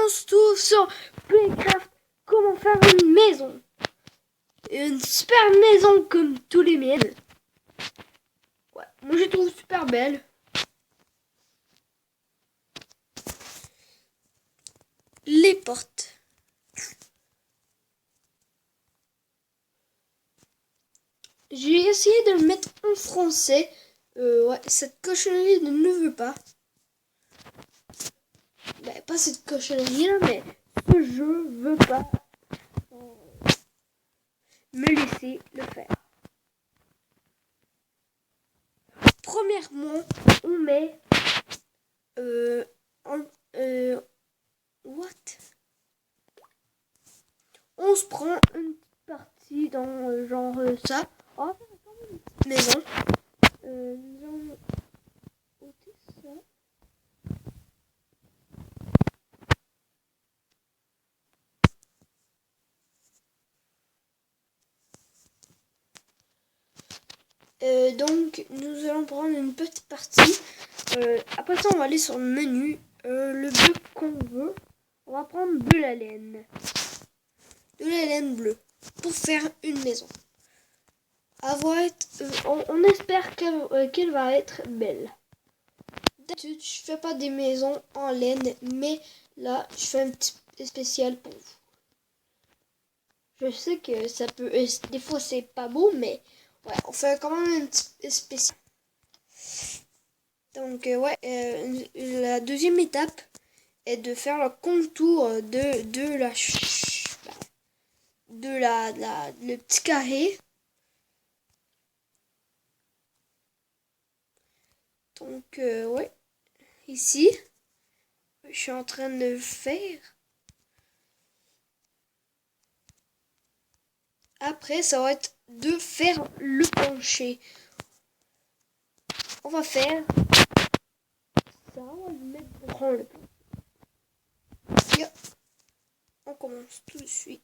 on se trouve sur Playcraft. Comment faire une maison. Une super maison comme tous les miennes. Ouais, moi je trouve super belle. Les portes. J'ai essayé de le mettre en français. Ouais, cette cochonnerie ne veut pas. Bah, pas cette cochonnerie là, mais ce jeu veut pas me laisser le faire. Premièrement, on met what? On se prend une petite partie dans genre ça. On va faire quand même une petite maison. Nous allons ôter ça. Donc nous allons prendre une petite partie. Après ça on va aller sur le menu. Le bleu qu'on veut. On va prendre de la laine. De la laine bleue. Pour faire une maison. On espère qu'elle va être belle. D'habitude je fais pas des maisons en laine. Mais là je fais un petit spécial pour vous. Je sais que ça peut... des fois c'est pas beau mais... Ouais, on fait quand même un petit spécial. Donc ouais, la deuxième étape est de faire le contour le petit carré. Donc ouais, ici, je suis en train de le faire. Après, ça va être de faire le plancher. On va faire ça, on va le mettre dans le plancher. On commence tout de suite.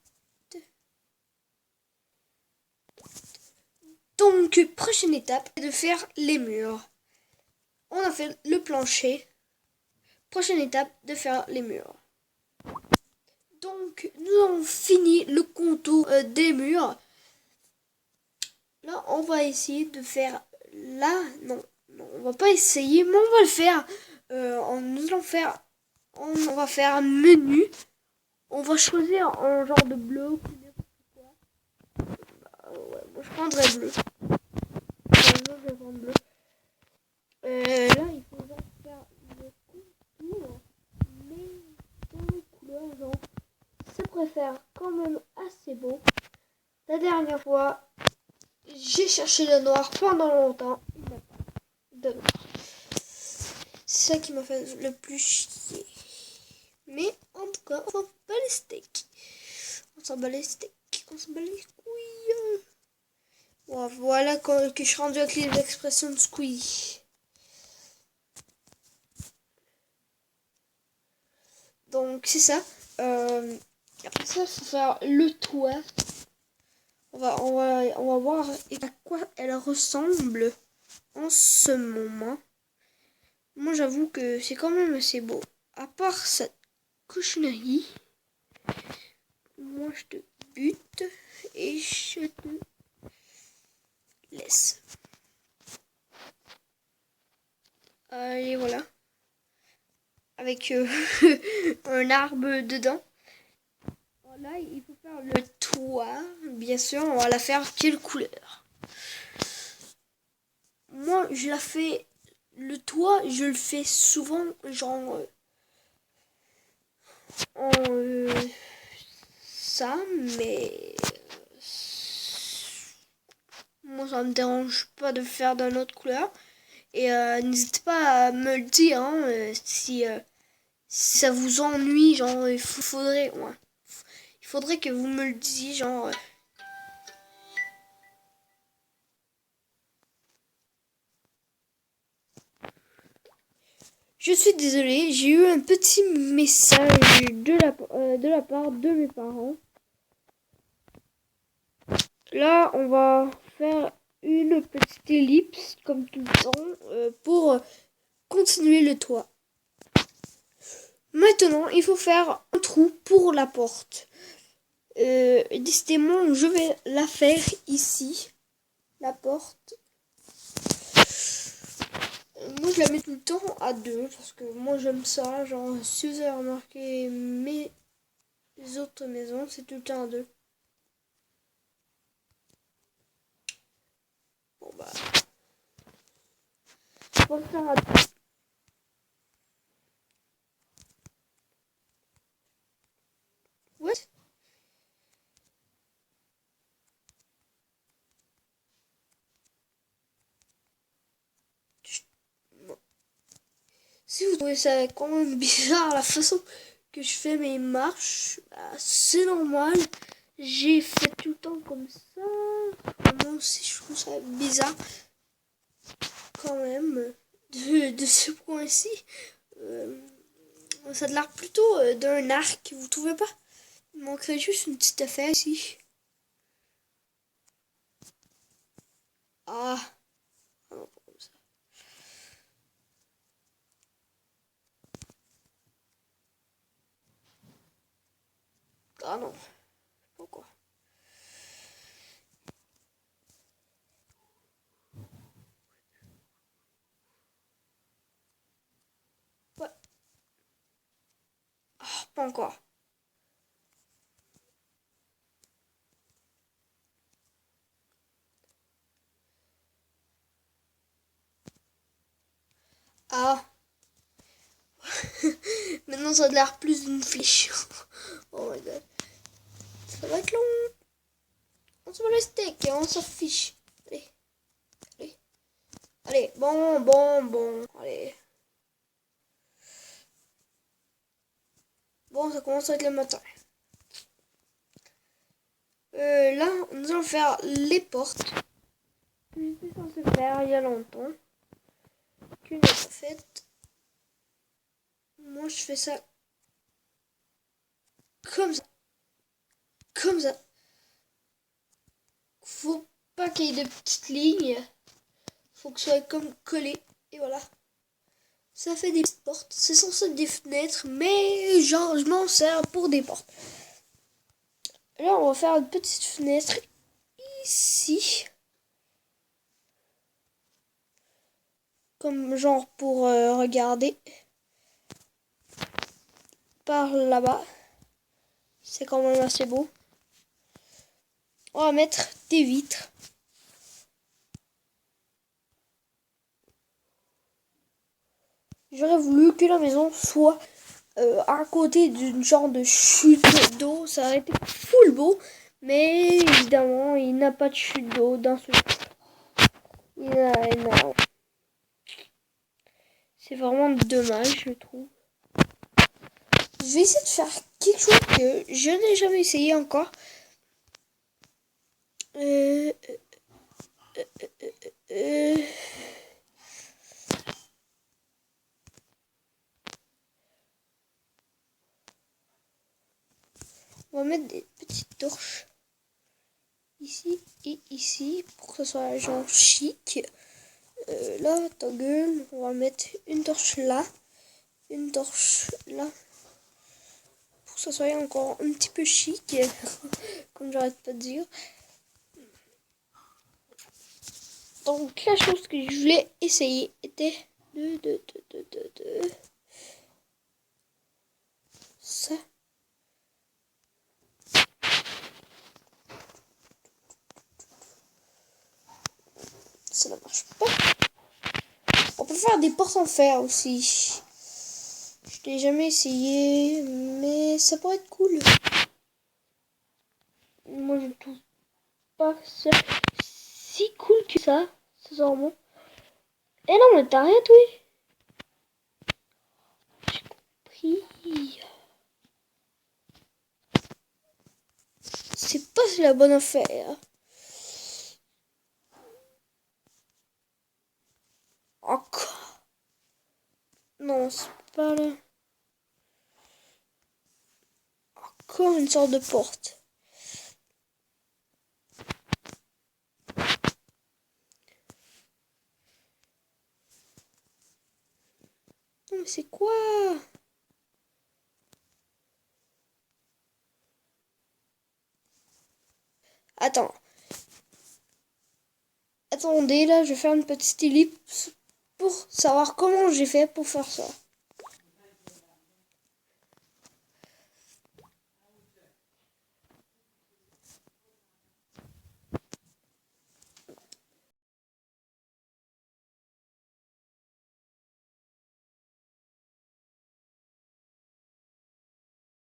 Donc, prochaine étape est de faire les murs. On a fait le plancher. Prochaine étape, de faire les murs. Donc, nous avons fini le contour des murs. Là, on va essayer de faire... Là, non, on va pas essayer, mais on va le faire. On va faire un menu. On va choisir un genre de bleu ou ouais, moi je prendrais bleu. Je vais prendre bleu. Là, il faut genre faire le contour, mais dans les couleurs, genre, je préfère quand même assez beau. La dernière fois, j'ai cherché le noir pendant longtemps. Il n'y a pas de noir. C'est ça qui m'a fait le plus chier. Mais en tout cas, on s'en bat les steaks. On s'en bat les steaks. On s'en bat les couilles. Bon, voilà que je suis rendu avec les expressions de Squeezie. Donc c'est ça. Après ça, il faut faire le toit. On va voir à quoi elle ressemble en ce moment. Moi j'avoue que c'est quand même assez beau. À part cette cochonnerie, moi je te bute et je te laisse. Et voilà. Avec un arbre dedans. Là, il faut faire le toit. Bien sûr, on va la faire quelle couleur? Moi, je la fais... Le toit, je le fais souvent, genre... ça, mais... moi, ça me dérange pas de faire d'une autre couleur. Et n'hésitez pas à me le dire, hein, si ça vous ennuie, genre, il faudrait que vous me le disiez, genre... Je suis désolée, j'ai eu un petit message de la part de mes parents. Là, on va faire une petite ellipse, comme tout le temps, pour continuer le toit. Maintenant, il faut faire un trou pour la porte. Décidément, je vais la faire ici. La porte. Moi, je la mets tout le temps à 2 parce que moi, j'aime ça. Genre, si vous avez remarqué mes autres maisons, c'est tout le temps à 2. Bon, bah. On va le faire à 2. What? Si vous trouvez ça quand même bizarre la façon que je fais mes marches, bah, c'est normal. J'ai fait tout le temps comme ça. Vraiment, si je trouve ça bizarre quand même de ce point-ci. Ça a l'air plutôt d'un arc, vous trouvez pas? Il manquerait juste une petite affaire ici. Ah, ah non, pas comme ça. Ah non, pourquoi? Ouais. Ah, pas encore. Ah, maintenant ça a l'air plus d'une flèche. Oh my god. Ça va être long. On se met le steak et on s'en fiche. Allez, allez. Allez, bon. Allez. Bon, ça commence à être le matin. Là, nous allons faire les portes. J'étais censé faire il y a longtemps. Que j'ai pas fait. Moi, je fais ça comme ça. Comme ça. Faut pas qu'il y ait de petites lignes. Faut que ce soit comme collé. Et voilà. Ça fait des petites portes. C'est censé être des fenêtres, mais genre, je m'en sers pour des portes. Là, on va faire une petite fenêtre ici. Comme genre pour regarder par là-bas. C'est quand même assez beau. On va mettre des vitres. J'aurais voulu que la maison soit à côté d'une genre de chute d'eau. Ça aurait été full beau. Mais évidemment, il n'a pas de chute d'eau dans ce jeu. C'est vraiment dommage, je trouve. Je vais essayer de faire quelque chose que je n'ai jamais essayé encore. On va mettre des petites torches ici et ici pour que ce soit genre chic. Là, ta gueule, on va mettre une torche là, une torche là, pour que ça soit encore un petit peu chic, comme j'arrête pas de dire. Donc la chose que je voulais essayer était de ça. Ça ne marche pas. On peut faire des portes en fer aussi. Je l'ai jamais essayé, mais ça pourrait être cool. Moi, je trouve pas ça si cool que ça, sincèrement. Eh non, mais t'as rien, oui. J'ai compris. C'est pas la bonne affaire. Encore. Non, c'est pas là. Encore une sorte de porte. Non, mais c'est quoi? Attends. Attendez, là, je vais faire une petite ellipse pour savoir comment j'ai fait pour faire ça.